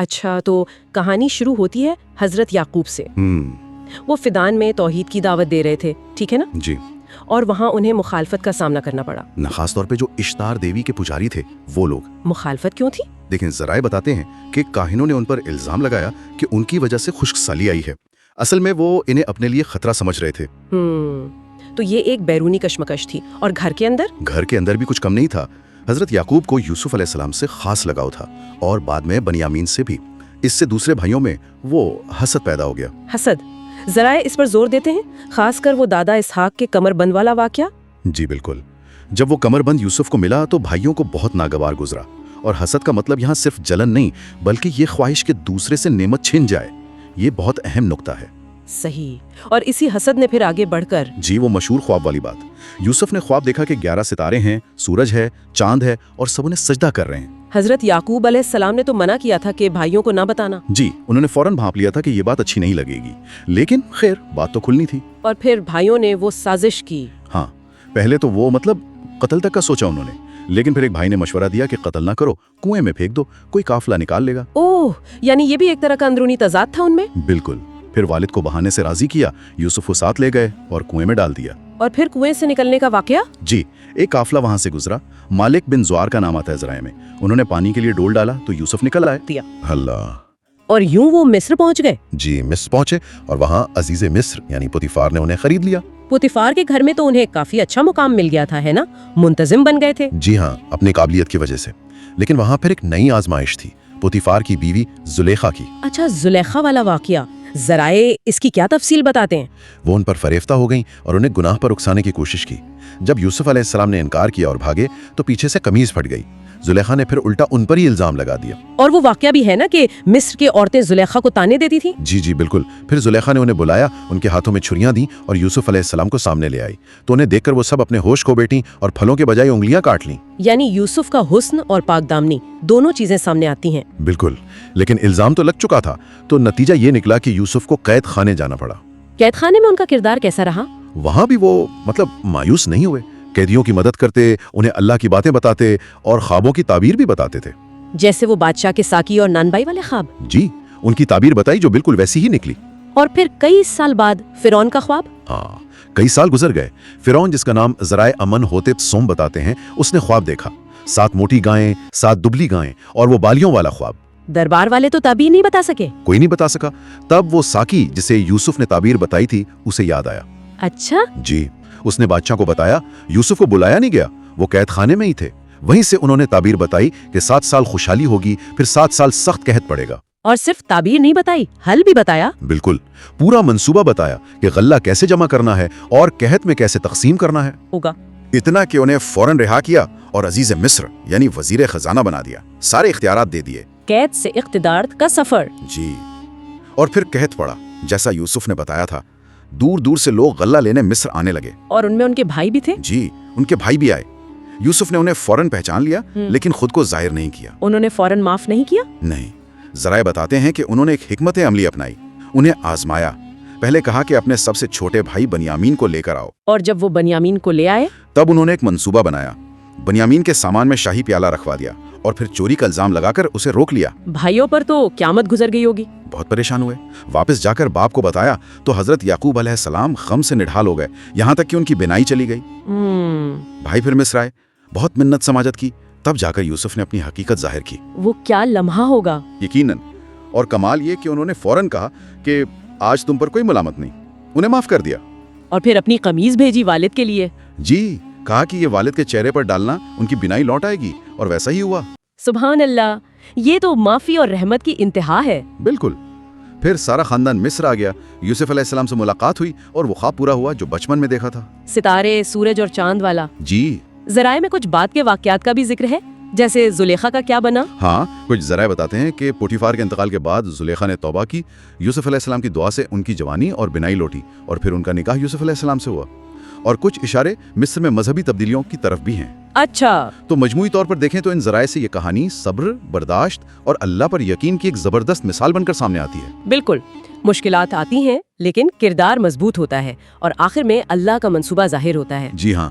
اچھا، تو کہانی شروع ہوتی ہے حضرت یعقوب سے۔ وہ فدان میں توحید کی دعوت دے رہے تھے، ٹھیک ہے نا؟ جی۔ اور وہاں انہیں مخالفت کا سامنا کرنا پڑا۔ خاص طور پہ جو اشتار دیوی کے پجاری تھے وہ لوگ۔ مخالفت کیوں تھی؟ دیکھیں، ذرائع بتاتے ہیں کہ کاہنوں نے ان پر الزام لگایا کہ ان کی وجہ سے خشک سالی آئی ہے۔ اصل میں وہ انہیں اپنے لیے خطرہ سمجھ رہے تھے۔ تو یہ ایک بیرونی کشمکش تھی، اور گھر کے اندر بھی کچھ کم نہیں تھا۔ حضرت یعقوب کو یوسف علیہ السلام سے خاص لگاؤ تھا، اور بعد میں بنیامین سے بھی۔ اس سے دوسرے بھائیوں میں وہ حسد پیدا ہو گیا۔ حسد، ذرائع اس پر زور دیتے ہیں، خاص کر وہ دادا اسحاق کے کمر بند والا واقعہ۔ جی بالکل۔ جب وہ کمر بند یوسف کو ملا تو بھائیوں کو بہت ناگوار گزرا، اور حسد کا مطلب یہاں صرف جلن نہیں، بلکہ یہ خواہش کہ دوسرے سے نعمت چھن جائے۔ یہ بہت اہم نقطہ ہے۔ صحیح، اور اسی حسد نے پھر آگے بڑھ کر وہ مشہور خواب والی بات۔ یوسف نے خواب دیکھا کہ 11 ستارے ہیں، سورج ہے، چاند ہے، اور سب انہیں سجدہ کر رہے ہیں۔ حضرت یعقوب علیہ السلام نے تو منع کیا تھا کہ بھائیوں کو نہ بتانا۔ انہوں نے فوراً بھانپ لیا تھا کہ یہ بات اچھی نہیں لگے گی، لیکن خیر بات تو کھلنی تھی۔ اور پھر بھائیوں نے وہ سازش کی۔ ہاں، پہلے تو وہ قتل تک کا سوچا انہوں نے، لیکن پھر ایک بھائی نے مشورہ دیا کہ قتل نہ کرو، کنویں میں پھینک دو، کوئی قافلہ نکال لے گا۔ اوہ، یعنی یہ بھی ایک طرح کا اندرونی تضاد تھا ان میں۔ بالکل۔ پھر والد کو بہانے سے راضی کیا، یوسف کو ساتھ لے گئے اور کنویں میں ڈال دیا۔ اور پھر کنویں سے نکلنے کا واقعہ؟ ایک قافلہ وہاں سے گزرا، مالک بن زوار کا نام آتا ہے ذرائع میں۔ انہوں نے پانی کے لیے ڈول ڈالا تو یوسف نکل آئے۔ اللہ! اور یوں وہ مصر پہنچ گئے۔ مصر پہنچے، اور وہاں عزیز مصر یعنی پوتیفار نے انہیں خرید لیا۔ پوتیفار کے گھر میں تو انہیں کافی اچھا مقام مل گیا تھا، ہے نا؟ منتظم بن گئے تھے۔ ہاں، اپنی قابلیت کی وجہ سے۔ لیکن وہاں پھر ایک نئی آزمائش تھی، پوتیفار کی بیوی زلیخا کی۔ اچھا، زلیخا والا واقعہ، ذرائع اس کی کیا تفصیل بتاتے ہیں؟ وہ ان پر فریفتہ ہو گئیں اور انہیں گناہ پر اکسانے کی کوشش کی۔ جب یوسف علیہ السلام نے انکار کیا اور بھاگے تو پیچھے سے قمیض پھٹ گئی۔ زلیخا نے پھر الٹا ان پر ہی الزام لگا دیا۔ اور وہ واقعہ بھی ہے نا کہ مصر کے عورتیں زلیخا کو تانے دیتی تھی۔ جی بالکل۔ پھر زلیخا نے انہیں بلایا، ان کے ہاتھوں میں چھریاں دیں اور یوسف علیہ السلام کو سامنے لے آئی، تو انہیں دیکھ کر وہ سب اپنے ہوش کھو بیٹھیں اور پھلوں کے بجائے انگلیاں کاٹ لیں۔ یعنی یوسف کا حسن اور پاک دامنی دونوں چیزیں سامنے آتی ہیں۔ بالکل، لیکن الزام تو لگ چکا تھا، تو نتیجہ یہ نکلا کہ یوسف کو قید خانے جانا پڑا۔ قید خانے میں ان کا کردار کیسا رہا؟ وہاں بھی وہ مایوس نہیں ہوئے، قیدیوں کی مدد کرتے، انہیں اللہ کی باتیں بتاتے اور خوابوں کی تعبیر بھی بتاتے تھے۔ جیسے وہ بادشاہ کے ساقی اور نانبائی والے خواب؟ ان کی تعبیر بتائی جو بالکل ویسی ہی نکلی۔ اور پھر کئی سال بعد فرعون کا خواب؟ ہاں، کئی سال گزر گئے۔ فرعون، جس کا نام ذرائع امن ہوتے سوم بتاتے ہیں، اس نے خواب دیکھا، 7 موٹی گائیں، 7 دبلی گائیں، اور وہ بالیوں والا خواب۔ دربار والے تو تعبیر نہیں بتا سکے؟ کوئی نہیں بتا سکا۔ تب وہ ساقی جسے یوسف نے تعبیر بتائی تھی اسے یاد آیا۔ اچھا؟ اس نے بادشاہ کو بتایا۔ یوسف کو بلایا نہیں گیا، وہ قید خانے میں ہی تھے۔ وہیں سے انہوں نے تعبیر بتائی کہ 7 سال خوشحالی ہوگی، پھر 7 سال سخت قحط پڑے گا۔ اور صرف تعبیر نہیں بتائی، حل بھی بتایا؟ بالکل، پورا منصوبہ بتایا کہ غلہ کیسے جمع کرنا ہے اور قحط میں کیسے تقسیم کرنا ہے۔ ہوگا اتنا کہ انہیں فوراً رہا کیا اور عزیز مصر یعنی وزیر خزانہ بنا دیا، سارے اختیارات دے دیے۔ قید سے اقتدار کا سفر۔ اور پھر قحط پڑا جیسا یوسف نے بتایا تھا۔ دور دور سے لوگ غلہ لینے مصر آنے لگے۔ اور ان میں ان کے بھائی بھی تھے؟ ان کے بھائی بھی آئے۔ یوسف نے انہیں فوراً پہچان لیا، لیکن خود کو ظاہر نہیں کیا۔ انہوں نے فوراً معاف نہیں کیا؟ نہیں، ذرائع بتاتے ہیں کہ انہوں نے ایک حکمت عملی اپنائی، انہیں آزمایا۔ پہلے کہا کہ اپنے سب سے چھوٹے بھائی بنیامین کو لے کر آؤ۔ اور جب وہ بنیامین کو لے آئے تب انہوں نے ایک منصوبہ بنایا۔ بنیامین کے سامان میں شاہی پیالہ رکھوا دیا اور پھر چوری کا الزام لگا کر اسے روک لیا۔ بھائیوں پر تو قیامت گزر گئی ہوگی۔ بہت پریشان ہوئے۔ واپس جا کر باپ کو بتایا تو حضرت یعقوب علیہ السلام غم سے نڈھال ہو گئے، یہاں تک کہ ان کی بینائی چلی گئی۔ بھائی پھر مصر آئے، بہت منت سماجت کی، تب جا کر یوسف نے اپنی حقیقت ظاہر کی۔ وہ کیا لمحہ ہوگا! یقیناً، اور کمال یہ کہ انہوں نے فوراً کہا کہ آج تم پر کوئی ملامت نہیں، انہیں معاف کر دیا۔ اور پھر اپنی قمیض بھیجی والد کے لیے۔ کہا کہ یہ والد کے چہرے پر ڈالنا ان کی بینائی لوٹ آئے گی، اور ویسا ہی ہوا۔ سبحان اللہ، یہ تو معافی اور رحمت کی انتہا ہے۔ بالکل۔ پھر سارا خاندان مصر آ گیا، یوسف علیہ السلام سے ملاقات ہوئی اور وہ خواب پورا ہوا جو بچپن میں دیکھا تھا۔ ستارے، سورج اور چاند والا۔ ذرائع میں کچھ بعد کے واقعات کا بھی ذکر ہے، جیسے زلیخا کا کیا بنا؟ ہاں، کچھ ذرائع بتاتے ہیں کہ پوٹیفار کے انتقال کے بعد زلیخا نے توبہ کی، یوسف علیہ السلام کی دعا سے ان کی جوانی اور بینائی لوٹی، اور پھر ان کا نکاح یوسف علیہ السلام سے ہوا۔ اور کچھ اشارے مصر میں مذہبی تبدیلیوں کی طرف بھی ہیں۔ اچھا، تو مجموعی طور پر دیکھیں تو ان ذرائع سے یہ کہانی صبر، برداشت اور اللہ پر یقین کی ایک زبردست مثال بن کر سامنے آتی ہے۔ بالکل، مشکلات آتی ہیں لیکن کردار مضبوط ہوتا ہے اور آخر میں اللہ کا منصوبہ ظاہر ہوتا ہے۔ ہاں،